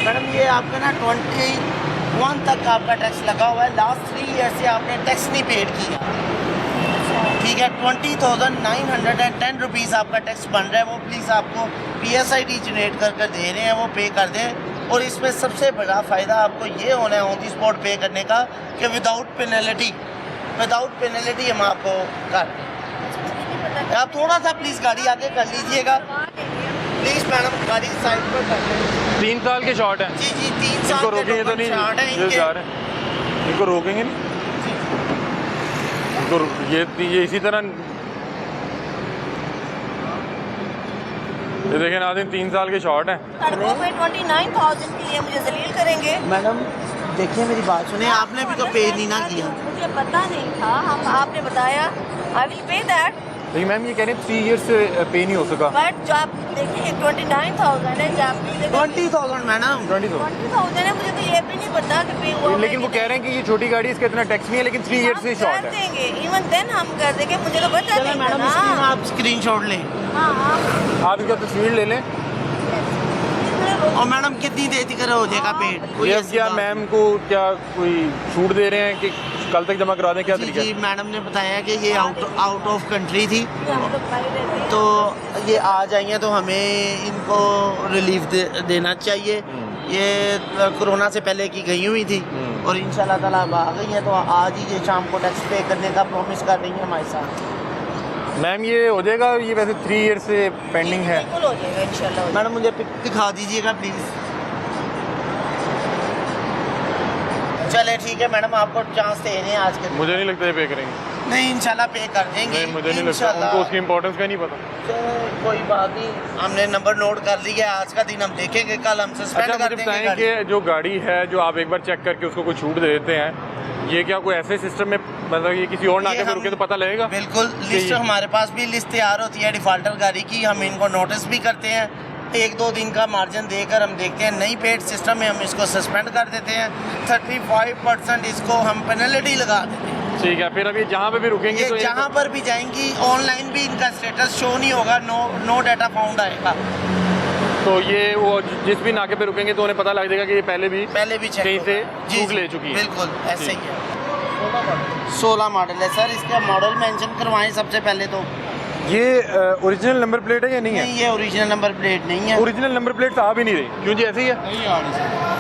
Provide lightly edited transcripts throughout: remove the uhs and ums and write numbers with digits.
Madam ये आपका ना 21 तक आपका टैक्स लगा हुआ है। लास्ट 3 ईयर से आपने टैक्स नहीं पेड किया, ठीक है। 20,910 रुपीज़ आपका टैक्स बन रहा है, वो प्लीज़ आपको PSID जनरेट कर कर दे रहे हैं, वो पे कर दें। और इसमें सबसे बड़ा फ़ायदा आपको ये होना है ऑन दी स्पॉट पे करने का कि विदाउट पेनल्टी हम आपको कर दें। आप थोड़ा सा प्लीज़ गाड़ी आगे कर लीजिएगा प्लीज़ मैडम, गाड़ी साइड पर कर लें। 3 साल के शॉर्ट है जी जी, 3 साल इनको रोकेंगे तो नहीं, शॉर्ट है ये इनके। जा रहे हैं, इनको रोकेंगे नहीं, इनको ये इसी तरह ये देखें नाज़रीन 3 साल के शॉर्ट है। सड़कों पे 29,000 के लिए मुझे जलील करेंगे। मैडम देखिए मेरी बात सुने, आपने भी तो पे नहीं ना किया। मुझे पता नहीं था, हम आपने बताया आई विल पे दैट, लेकिन मैम ये कह रहे हैं 3 ईयर्स से पे नहीं हो सका। बट जो आप देखिए 29,000 है, जो आप 20,000 मैडम, 20,000 है, मुझे तो ये भी नहीं पता कि पे हुआ। लेकिन वो कह रहे हैं कि ये छोटी गाड़ी इसका इतना टैक्स नहीं है, लेकिन 3 ईयर्स से शॉर्ट कर है। देंगे, इवन देन हम कर देंगे, मुझे तो पता चलो नहीं मैडम था इसकी ना। आप स्क्रीनशॉट लें। हाँ हाँ, आप इसका तस्वीर ले लें। और मैडम कितनी देर तक हो जाएगा पेड? कोई ये ऐसी क्या बात मैम को क्या कोई छूट दे रहे हैं कि कल तक जमा करा दें, क्या जी तरीका जी, है? मैडम ने बताया कि ये आउट ऑफ कंट्री थी, हम लोग भाई रहते हैं। तो ये आ जाएंगे तो हमें इनको रिलीफ देना चाहिए। ये कोरोना से पहले की गई हुई थी और इंशाल्लाह ताला अब आ गई हैं, तो आज ही ये शाम को टैक्स पे करने का प्रॉमिस कर रही है हमारे साथ। मैम ये हो जाएगा, ये वैसे 3 ईयर से पेंडिंग है। बिल्कुल हो जाएगा इंशाल्लाह। मैडम मुझे पिक दिखा दीजिएगा प्लीज़। चले ठीक है मैडम, आपको चांस दे रहे हैं आज के दिन। मुझे नहीं लगता ये पे करेंगे। नहीं इंशाल्लाह पे कर देंगे। नहीं, मुझे नहीं लगता, इंशाल्लाह। उनको उसकी इम्पोर्टेंस का नहीं पता। चलो, कोई बात नहीं, हमने नंबर नोट कर लिया, आज का दिन हम देखेंगे, कल हम सस्पेंड अच्छा कर मुझे देंगे बताएं गाड़ी। कि जो गाड़ी है जो आप एक बार चेक करके उसको कोई छूट दे देते हैं, ये क्या कोई ऐसे सिस्टम में मतलब ये किसी और नाके ये पे हम- रुके तो पता लगेगा? बिल्कुल, लिस्ट ये- हमारे पास भी लिस्ट तैयार होती है डिफॉल्टर गाड़ी की, हम इनको नोटिस भी करते हैं। 1-2 दिन का मार्जिन देकर हम देखते हैं नहीं पेड सिस्टम में हम इसको सस्पेंड कर देते हैं। 35% इसको हम पेनल्टी लगा देते हैं। ठीक है, फिर अभी जहाँ पे भी रुकेंगे ये तो जहाँ पर भी जाएंगी ऑनलाइन भी इनका स्टेटस शो नहीं होगा, नो डाटा फाउंड आएगा। तो ये वो जिस भी नाके पे रुकेंगे तो उन्हें पता लग जाएगा कि ये पहले भी चेक कहीं से होगा। चूक ले चुकी है। बिल्कुल ऐसे ही है। 16 मॉडल है सर, इसका मॉडल मेंशन करवाएं सबसे पहले तो। ये ओरिजिनल नंबर प्लेट है या नहीं है? नहीं, ये ओरिजिनल नंबर प्लेट नहीं है। ओरिजिनल नंबर प्लेट आ भी नहीं रही, क्यों जी ऐसे ही है?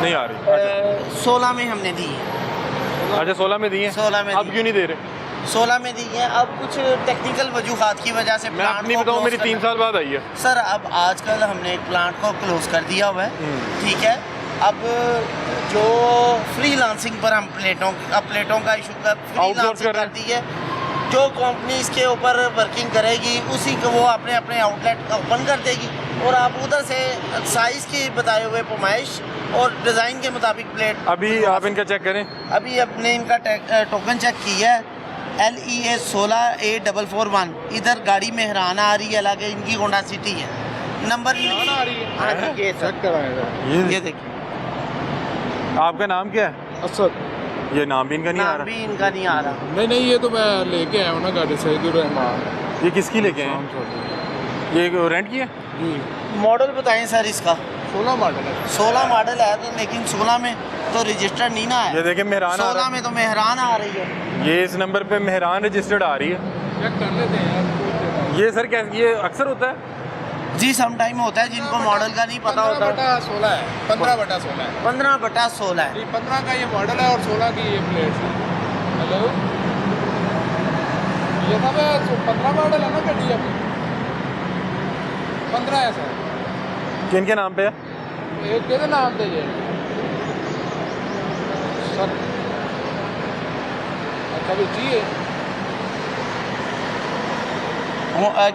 नहीं आ रही। अच्छा 16 में हमने दी है। अच्छा 16 में दी है, 16 में अब दी। क्यों नहीं दे रहे? 16 में दी है, अब कुछ टेक्निकल वजूहात की वजह से मैं प्लांट अपनी को बताऊँ, close मेरी करना- 3 साल बाद आई है। सर अब आजकल हमने एक प्लांट को क्लोज कर दिया हुआ है, ठीक है। अब जो फ्रीलांसिंग पर हम प्लेटों का इशू कर Outsource फ्रीलांसिंग कर रहे कर हैं। दी है। जो कंपनी इसके ऊपर वर्किंग करेगी उसी को वो अपने आउटलेट ओपन कर देगी और आप उधर से साइज़ की बताए हुए पैमाइश और डिज़ाइन के मुताबिक प्लेट। अभी आप इनका चेक करें। अभी अपने इनका टोकन चेक किया है, LEA 16A441। इधर गाड़ी मेहराना आ रही है, अलग इनकी होंडा सिटी है, नंबर आ रही है। हाँ जी, ये चेक कराएगा, ये देखिए। आपका नाम क्या है? असद। ये नाम भी इनका नहीं आ नाम रहा। भी इनका नहीं आ रहा। नहीं नहीं, ये तो मैं लेके आया हूँ ना गाड़ी, सईदुर रहमान। ये किसकी लेके आए हैं? ये रेंट की है? मॉडल बताएं सर इसका। 16 मॉडल है। 16 मॉडल है तो, लेकिन 16 में तो रजिस्टर्ड नहीं ना ये है। देखें मेहरान आ 16 रहा में तो मेहरान आ रही है। है। ये इस नंबर पे मेहरान रजिस्टर्ड आ रही है। चेक कर लेते हैं यार, पूछ लेते हैं। ये सर कैसे, ये अक्सर होता है? जी सम टाइम होता है, जिनको मॉडल का नहीं पता होता। 15/16 है, 15/16 है। 15/16 है। ये 15 का ये मॉडल है और 16 की ये प्लेट है। हेलो, ये था मैं 15 मॉडल है ना गाड़ी अभी, 15 है सर। किन के नाम पे है? एक के नाम दे जे सर। अच्छा भी जी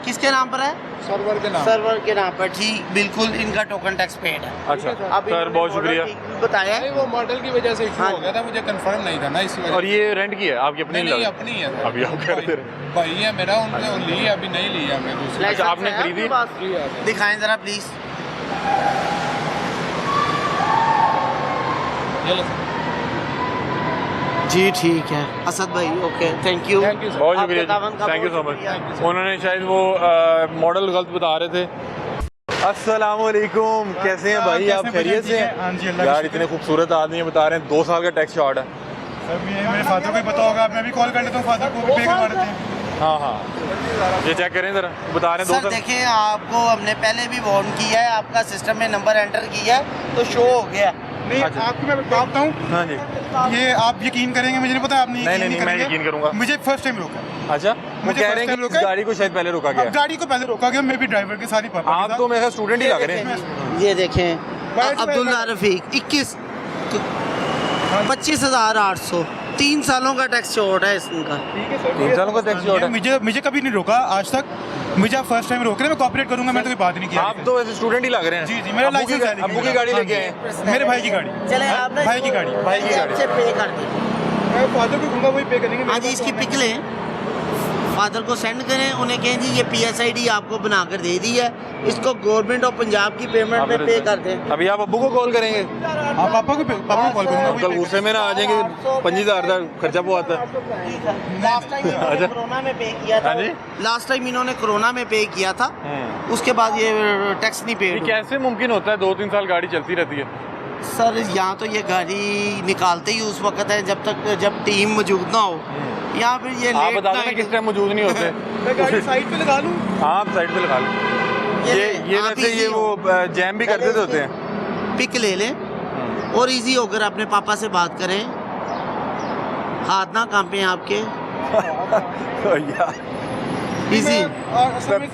किसके नाम पर है? सर्वर के नाम। सर्वर के नाम पर, ठीक बिल्कुल। इनका टोकन टैक्स पेड है। अच्छा अब सर, इन्होंने बहुत मॉडल शुक्रिया। ठीक बताया नहीं, है। वो मॉडल की वजह से इशू हाँ। हो गया था, मुझे कंफर्म नहीं था ना इस वजह। और ये रेंट की है आपकी अपनी? नहीं, अपनी है सर। अभी आप कह रहे थे। भाई है मेरा, उनने ली है, अभी नहीं ली है हमने दूसरी। अच्छा, आपने लाइसेंस है खरीदी? आपके पास? फ्री है। दिखाएं जरा प्लीज। ये लो सर। जी ठीक है असद भाई, okay thank you. Thank you, sir. बहुत आपके शुक्रिया, तावन का थैंक यू बहुत सो शुक्रिया। मच। उन्होंने शायद वो मॉडल गलत बता रहे थे। अस्सलामुअलैकुम, कैसे हैं भाई आप? खैरियत से हैं? हाँ जी, अल्लाह यार का इतने खूबसूरत आदमी हैं, बता रहे हैं 2 साल का टैक्स शॉर्ट है। सर ये मेरे फादर को ही पता होगा, मैं भी कॉल कर लेता हूँ, फादर को भी पे करवा देते हैं। हाँ हाँ, ये चेक करें ज़रा, बता रहे हैं 2 सर साल। देखें, आपको हमने पहले भी वार्न किया है, आपका सिस्टम में नंबर एंटर किया है तो शो हो गया। नहीं अच्छा। आपको मैं बताता हूँ, हाँ जी, ये आप यकीन करेंगे, मुझे नहीं पता, आप नहीं नहीं, मैं यकीन करूंगा। मुझे फर्स्ट टाइम रोका, अच्छा, वो मुझे कह first रहे हैं time कि रोका इस है। गाड़ी को शायद पहले रोका अब गया। गाड़ी को पहले रोका गया, मैं भी ड्राइवर के साथ ही पापा आप तो मेरे स्टूडेंट ही लग रहे हैं। ये देखें, बैठ अब्दुल्ला रफीक 21 25,800, 3 सालों का टैक्स शॉर्ट है इसका। 3 सालों का टैक्स शॉर्ट है। मुझे कभी नहीं रोका आज तक, मुझे आप फर्स्ट टाइम रोक रहे हैं, मैं कॉपरेट करूंगा, मैं तो कोई बात नहीं किया। आप तो ऐसे स्टूडेंट ही लग रहे हैं। जी जी, मेरा अब्बू की लाइसेंस है, अब्बू की गाड़ी लेके आए। मेरे भाई की गाड़ी, चले आप ना भाई की गाड़ी, भाई की गाड़ी। से पे कर दें। मैं फादर को दूंगा, वही पे करेंगे। हाँ जी, इसकी पिक लें, फादर को सेंड करें, उन्हें कहें जी ये PSID आपको बनाकर दे दी है, इसको गवर्नमेंट ऑफ पंजाब की पेमेंट में पे कर दें। अभी आप अब्बू को कॉल करेंगे? हाँ पापा को कॉल करूंगा, वही कल पे गुस्से में ना आ जाएंगे, 25,000 का खर्चा बहुत आता है। लास्ट टाइम इन्होंने अच्छा। कोरोना में पे किया था। हाँ जी? लास्ट टाइम इन्होंने कोरोना में पे किया था, उसके बाद ये टैक्स नहीं ये पे। कैसे मुमकिन होता है 2-3 साल गाड़ी चलती रहती है? सर यहाँ तो ये गाड़ी निकालते ही उस वक्त है जब टीम मौजूद ना हो। यहाँ फिर ये आप लेट बता देना नाइट किस टाइम मौजूद नहीं होते। मैं गाड़ी साइड पे लगा लूं। हाँ, आप साइड पे लगा लो। ये आप वैसे ये easy वो जैम भी करते होते हैं। पिक ले लें और इजी होकर अपने पापा से बात करें, हाथ ना कांपे आपके। इजी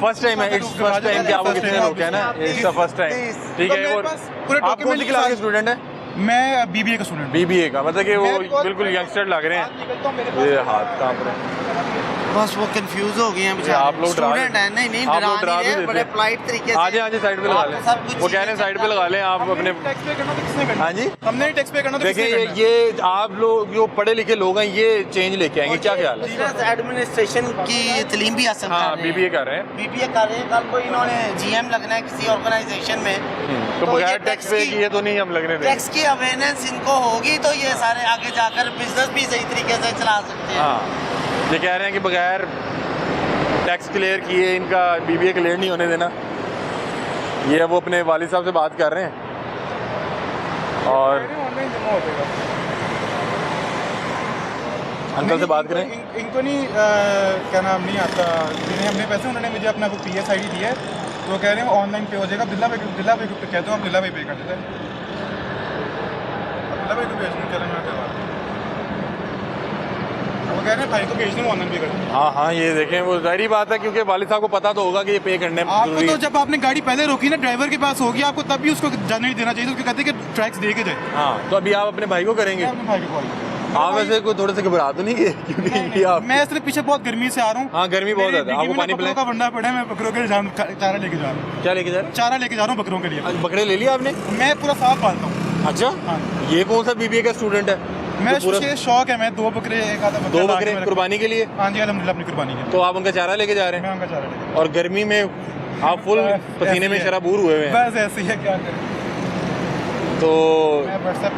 फर्स्ट टाइम है, इट्स फर्स्ट टाइम कि आपको किसी ने रोका है ना, इट्स द फर्स्ट टाइम। ठीक है। और पूरे आप कौन सी क्लास के स्टूडेंट हैं? मैं BBA का स्टूडेंट। BBA का, मतलब कि वो मैं भी बहुत- बिल्कुल यंगस्टर लग रहे हैं। ये हाथ कांप रहे हैं। बस वो कंफ्यूज हो गए हैं ये आप लोग डरा स्टूडेंट है। नहीं आप डरा लोग डरा नहीं भी रहे, देते बड़े हैं। पोलाइट तरीके से। आजे साइड पे लगा आपको लें। सब कुछ वो कह रहे हैं साइड पे लगा लें आप अपने। टैक्स पे करना तो किसने करना? हाँ जी, हमने नहीं टैक्स पे करना तो देखिए किसने करना? ये आप लोग जो पढ़े लिखे लोग हैं ये चेंज लेके आएंगे, क्या ख्याल है? बिजनेस एडमिनिस्ट्रेशन की तालीम भी हासिल हाँ, कर रहे हैं। BBA कर रहे हैं। BBA कर रहे हैं, कल को इन्होंने GM लगना है किसी ऑर्गेनाइजेशन में, तो तो बगैर ये टैक्स पे किए तो नहीं हम लगने देंगे। टैक्स की अवेयरनेस इनको होगी तो ये सारे आगे जाकर बिजनेस भी सही तरीके से चला सकते हैं। हाँ, ये कह रहे हैं कि बगैर टैक्स क्लियर किए इनका BBA क्लियर नहीं होने देना। ये वो अपने वालिद साहब से बात कर रहे हैं और ऑनलाइन जमा हो जाएगा। अंकल से बात करें। इनको नहीं क्या नाम नहीं आता, जिन्हें हमने पैसे, उन्होंने मुझे अपना वो PSID दिया है, तो वो कह रहे हैं ऑनलाइन पे हो जाएगा। अब्दुल्ला भाई कहते हो, अब्दुल्ला भाई पे कर देते हैं। अब्दुल्ला भाई को भेज दूँ, चलो मैं करवा दूँ। वो कह रहे हैं भाई को भेज दूँ, ऑनलाइन पे कर दूँ। हाँ हाँ, ये देखें, वो जाहिर बात है क्योंकि वालिद साहब को पता तो होगा कि ये पे करने में आपको जरूरी तो है। जब आपने गाड़ी पहले रोकी ना, ड्राइवर के पास होगी, आपको तब भी उसको जाने नहीं देना चाहिए। उसको कहते हैं कि टैक्स दे के जाए। हाँ, तो अभी आप अपने भाई को करेंगे? मैं अपने भाई को कॉल आप वैसे कोई थोड़े से घबरा तो नहीं गए क्योंकि आप? मैं सिर्फ पीछे बहुत गर्मी से आ रहा हूँ। हाँ, गर्मी बहुत मेरे ज़्यादा है। आपको डिग्गी में पानी बकरों पिलाएं? का वंडा पड़ा है, मैं बकरों के चारा लेके जा रहा हूँ। क्या लेके जा रहे चारा लेके जा रहा हूँ बकरों के लिए। हैं? बकरे ले लिया आपने? मैं पूरा साफ पालता हूँ। अच्छा, हाँ। ये कौन सा BBA का स्टूडेंट है? मेरा तो पूरा ये शौक है, मैं 2 बकरे, एक आधा बकरा 2 ला के बकरे मैं कुर्बानी के लिए? रखता हूँ। हाँ जी, अल्हम्दुलिल्लाह अपनी कुर्बानी के। तो आप उनका चारा लेके जा रहे मैं हैं उनका चारा लेके और गर्मी में आप फुल पसीने में शराबूर हुए हुए हैं। बस ऐसे ही है, क्या करें। तो मैं WhatsApp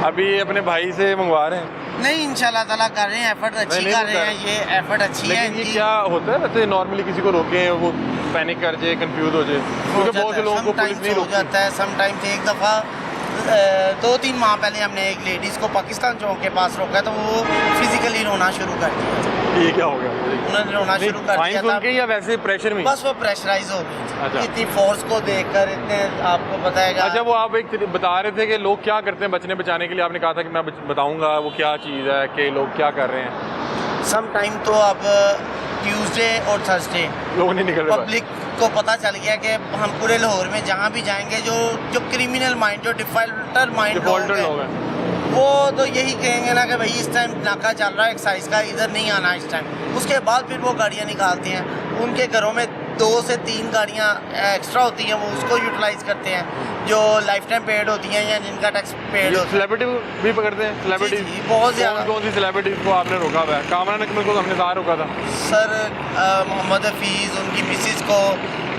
अभी अपने भाई से मंगवा रहे हैं। नहीं इंशाल्लाह ताला कर रहे हैं, एफर्ट अच्छी नहीं, कर रहे वो हैं, ये एफर्ट अच्छी है लेकिन ये इनकी। क्या होता है वैसे नॉर्मली किसी को रोके वो पैनिक कर जाए, कंफ्यूज हो जाए, क्योंकि बहुत से लोगों को पुलिस नहीं हो रोकती। जाता है समटाइम्स। एक दफ़ा 2-3 माह पहले हमने एक लेडीज़ को पाकिस्तान चौक के पास रोका तो वो फिजिकली रोना शुरू कर दिया। ये क्या हो गया? उन्होंने रोना शुरू कर फाइन दिया सुन था, के या वैसे प्रेशर में? बस वो प्रेशराइज हो अच्छा। गई इतनी फोर्स को देखकर, इतने आपको बताएगा। अच्छा, वो आप एक बता रहे थे कि लोग क्या करते हैं बचने बचाने के लिए, आपने कहा था कि मैं बताऊंगा वो क्या चीज़ है कि लोग क्या कर रहे हैं। सम टाइम तो अब ट्यूसडे और थर्सडे लोग नहीं निकल रहे। पब्लिक को पता चल गया कि हम पूरे लाहौर में जहाँ भी जाएंगे जो क्रिमिनल माइंड, जो डिफॉल्टर माइंड डिफॉल्टर लोग लोग हैं, हैं वो तो यही कहेंगे ना कि भाई इस टाइम नाका चल रहा है एक्साइज का, इधर नहीं आना इस टाइम। उसके बाद फिर वो गाड़ियाँ निकालते हैं, उनके घरों में 2 से 3 गाड़ियाँ एक्स्ट्रा होती हैं, वो उसको यूटिलाइज करते हैं, जो लाइफ टाइम पेड होती हैं या जिनका टैक्स पेड होता है। सेलिब्रिटी भी पकड़ते हैं? सेलिब्रिटी जी, बहुत ज़्यादा। कौन सी सेलिब्रिटीज को आपने रोका हुआ है? कामरान अकमल को हमने सारा रोका था सर, मोहम्मद हफीज़, उनकी मिसिस को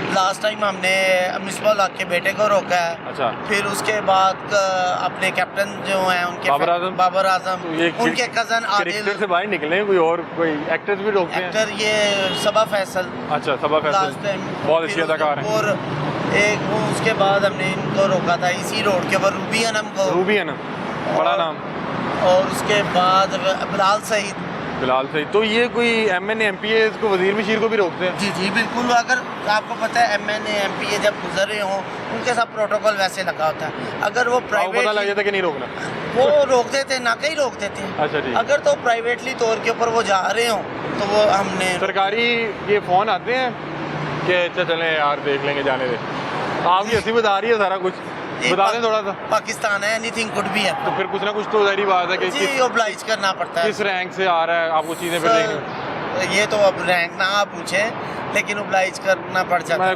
लास्ट टाइम हमने मिसबाह हक के बेटे को रोका है। अच्छा। फिर उसके बाद अपने कैप्टन जो हैं उनके बाबर आजम, तो ये उनके कज़न क्रिकेटर आदिल, से बाहर निकले कोई और कोई एक्टर्स भी रोकते हैं? एक्टर ये सबा फैसल, अच्छा, सबा लास्ट फैसल टाइम बहुत अच्छी अदाकार हैं। और एक वो उसके बाद हमने इनको रोका था इसी रोड के ऊपर रूबी अनम को, रूबी है ना, बड़ा नाम। और उसके बाद बिलाल सईद। बिलाल सही। तो ये कोई MNA MPA इसको वजीर मशीर को भी रोकते हैं? जी जी बिल्कुल। अगर आपको पता है MNA MPA जब गुजर रहे हों उनके साथ प्रोटोकॉल वैसे लगा होता है। अगर वो आपको पता लग प्राइवेट जाता है कि नहीं रोकना? वो रोक देते ना, कहीं रोक देते हैं। अच्छा ठीक। अगर तो प्राइवेटली तौर के ऊपर वो जा रहे हों तो वो हमने सरकारी ये फ़ोन आते हैं कि अच्छा चलें यार देख लेंगे, जाने दे। आपकी हंसी बता रही है सारा कुछ, बता दें थोड़ा सा। पाकिस्तान है, एनीथिंग कुड भी है। तो फिर कुछ ना कुछ तो जाहिर बात है कि जी ओब्लाइज करना पड़ता है। किस रैंक से आ रहा है आपको चीज़ें फिर देखनी। ये तो अब रैंक ना आप पूछें, लेकिन ओब्लाइज करना पड़ जाता है।